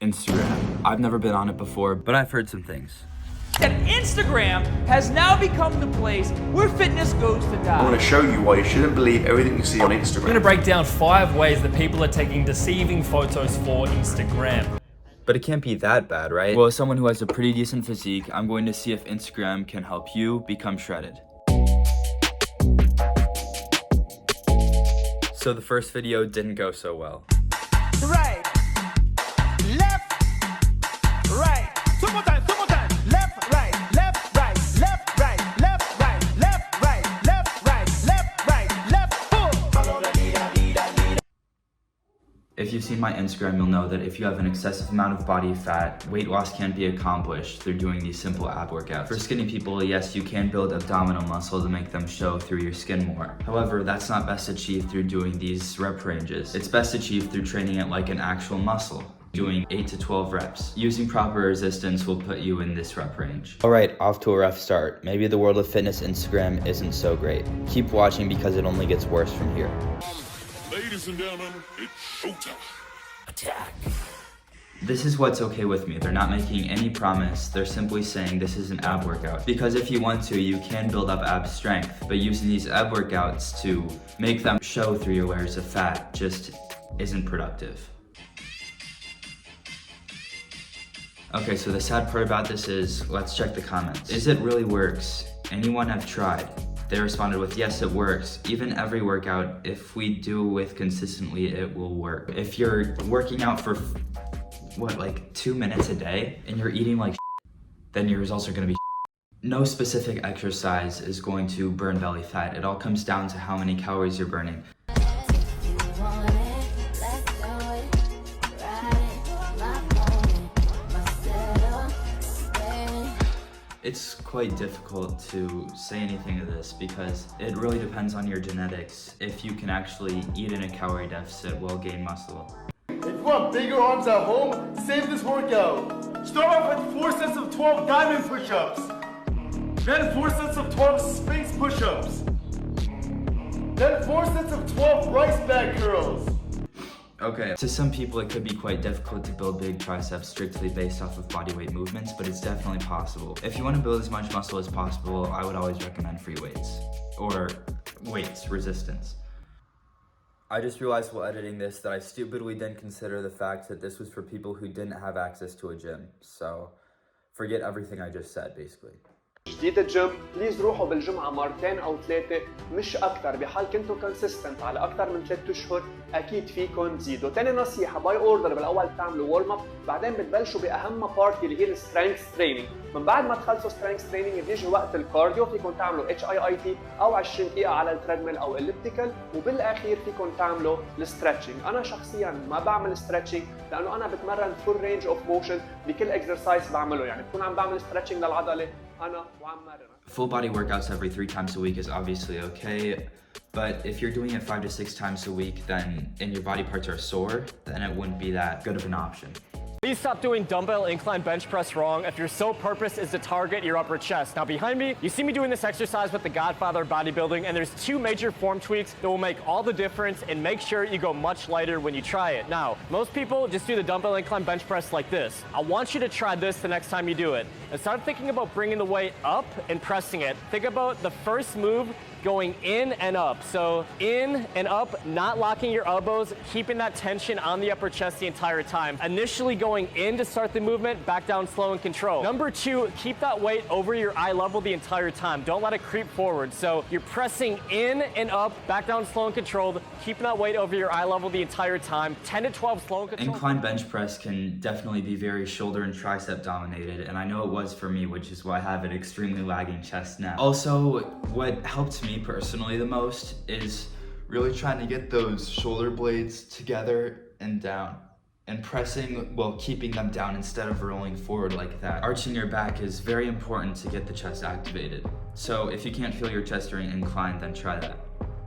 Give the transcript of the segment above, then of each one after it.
Instagram. I've never been on it before, but I've heard some things. And Instagram has now become the place where fitness goes to die. I want to show you why you shouldn't believe everything you see on Instagram. I'm going to break down 5 ways that people are taking deceiving photos for Instagram. But it can't be that bad, right? Well, as someone who has a pretty decent physique, I'm going to see if Instagram can help you become shredded. So the first video didn't go so well. Right, left, right. Two more times. Left, right, left, right, left, right, left, right, left, right, left, right, left, right, left, full. If you've seen my Instagram, you'll know that if you have an excessive amount of body fat, weight loss can't be accomplished through doing these simple ab workouts. For skinny people, yes, you can build abdominal muscle to make them show through your skin more. However, that's not best achieved through doing these rep ranges. It's best achieved through training it like an actual muscle, doing 8 to 12 reps. Using proper resistance will put you in this rep range. All right, off to a rough start. Maybe the world of fitness Instagram isn't so great. Keep watching because it only gets worse from here. Ladies and gentlemen, it's showtime. Attack. This is what's okay with me. They're not making any promise. They're simply saying this is an ab workout. Because if you want to, you can build up ab strength, but using these ab workouts to make them show through your layers of fat just isn't productive. Okay, so the sad part about this is, let's check the comments. Is it really works? Anyone have tried? They responded with, yes, it works. Even every workout, if we do with consistently, it will work. If you're working out for, what, like 2 minutes a day, and you're eating like then your results are gonna be No specific exercise is going to burn belly fat. It all comes down to how many calories you're burning. It's quite difficult to say anything to this because it really depends on your genetics. If you can actually eat in a calorie deficit while gain muscle. If you want bigger arms at home, save this workout. Start off with 4 sets of 12 diamond push-ups. Then 4 sets of 12 Sphinx push-ups. Then 4 sets of 12 rice bag curls. Okay, to some people it could be quite difficult to build big triceps strictly based off of body weight movements, but it's definitely possible. If you want to build as much muscle as possible, I would always recommend free weights. Or weights, resistance. I just realized while editing this that I stupidly didn't consider the fact that this was for people who didn't have access to a gym. So, forget everything I just said, basically. جديد الجيم بليز روحوا بالجمعة مرتين أو 3 مش أكتر. بحال كنتوا كونسيستنت على أكتر من 3 أشهر أكيد فيكم تزيدوا. تاني نصيحة باي أوردر بالأول بتعملوا وورم أب، بعدين بتبلشوا بأهم بارت اللي هي السترينث تريننج. من بعد ما تخلصوا سترينث تريننج بيجي وقت الكارديو، فيكم تعملوا HIIT أو 20 دقيقة على التريدميل أو الليبتيكال، وبالأخير فيكم تعملوا الستريتشنج. أنا شخصياً ما بعمل ستريتشنج لأنه أنا بتمرن فول رينج أوف موشن بكل إكسرسايز بعمله، يعني بكون عم بعمل ستريتشنج للعضلة. Full body workouts every 3 times a week is obviously okay, but if you're doing it 5 to 6 times a week, then and your body parts are sore, then it wouldn't be that good of an option. Please stop doing dumbbell incline bench press wrong if your sole purpose is to target your upper chest. Now behind me, you see me doing this exercise with the Godfather of bodybuilding, and there's 2 major form tweaks that will make all the difference and make sure you go much lighter when you try it. Now, most people just do the dumbbell incline bench press like this. I want you to try this the next time you do it. Instead of thinking about bringing the weight up and pressing it, think about the first move going in and up. So in and up, not locking your elbows, keeping that tension on the upper chest the entire time. Initially going in to start the movement, back down slow and control. Number 2, keep that weight over your eye level the entire time. Don't let it creep forward. So you're pressing in and up, back down slow and controlled, keeping that weight over your eye level the entire time. 10 to 12 slow and controlled. Incline bench press can definitely be very shoulder and tricep dominated, and I know it was for me, which is why I have an extremely lagging chest now. Also, what helped me personally the most is really trying to get those shoulder blades together and down, and pressing while keeping them down instead of rolling forward like that. Arching your back is very important to get the chest activated. So if you can't feel your chest during incline, then try that.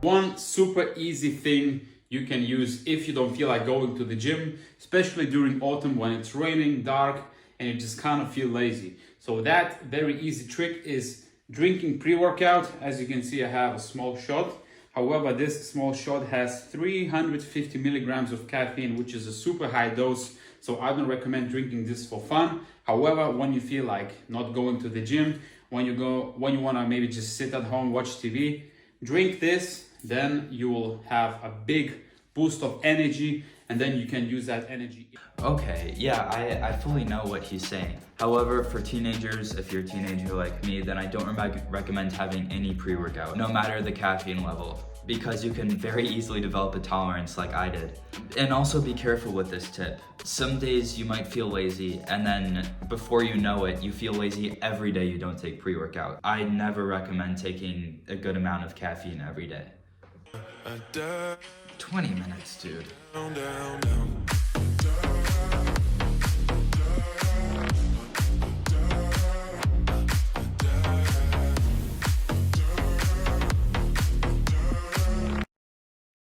One super easy thing you can use if you don't feel like going to the gym, especially during autumn when it's raining, dark, and you just kind of feel lazy. So that very easy trick is drinking pre-workout. As you can see, I have a small shot. However, this small shot has 350 milligrams of caffeine, which is a super high dose. So I don't recommend drinking this for fun. However, when you feel like not going to the gym, when you want to maybe just sit at home, watch TV, drink this, then you will have a big boost of energy, and then you can use that energy. Okay, yeah, I fully know what he's saying. However, for teenagers, if you're a teenager like me, then I don't recommend having any pre-workout, no matter the caffeine level, because you can very easily develop a tolerance like I did. And also be careful with this tip. Some days you might feel lazy, and then before you know it, you feel lazy every day you don't take pre-workout. I never recommend taking a good amount of caffeine every day. 20 minutes, dude.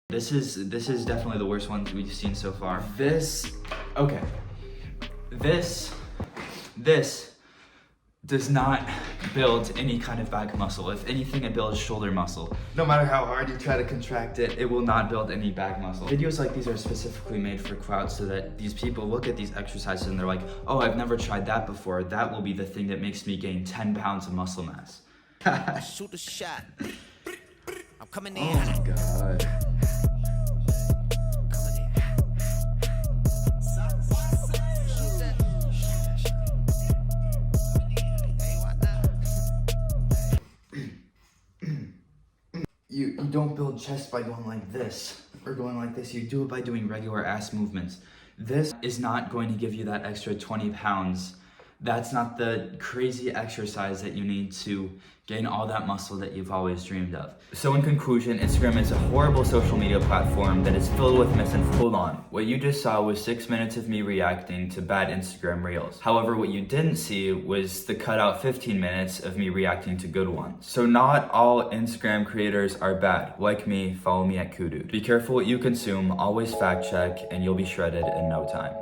This is definitely the worst one we've seen so far. This does not build any kind of back muscle. If anything, it builds shoulder muscle. No matter how hard you try to contract it, it will not build any back muscle. Videos like these are specifically made for crowds so that these people look at these exercises and they're like, oh, I've never tried that before. That will be the thing that makes me gain 10 pounds of muscle mass. Shoot a shot. I'm coming in. Oh my God. You don't build chest by going like this or going like this. You do it by doing regular ass movements. This is not going to give you that extra 20 pounds. That's not the crazy exercise that you need to gain all that muscle that you've always dreamed of. So in conclusion, Instagram is a horrible social media platform that is filled with misinformation. Hold on, what you just saw was 6 minutes of me reacting to bad Instagram reels. However, what you didn't see was the cut out 15 minutes of me reacting to good ones. So not all Instagram creators are bad. Like me, follow me at Kudu. Be careful what you consume, always fact check, and you'll be shredded in no time.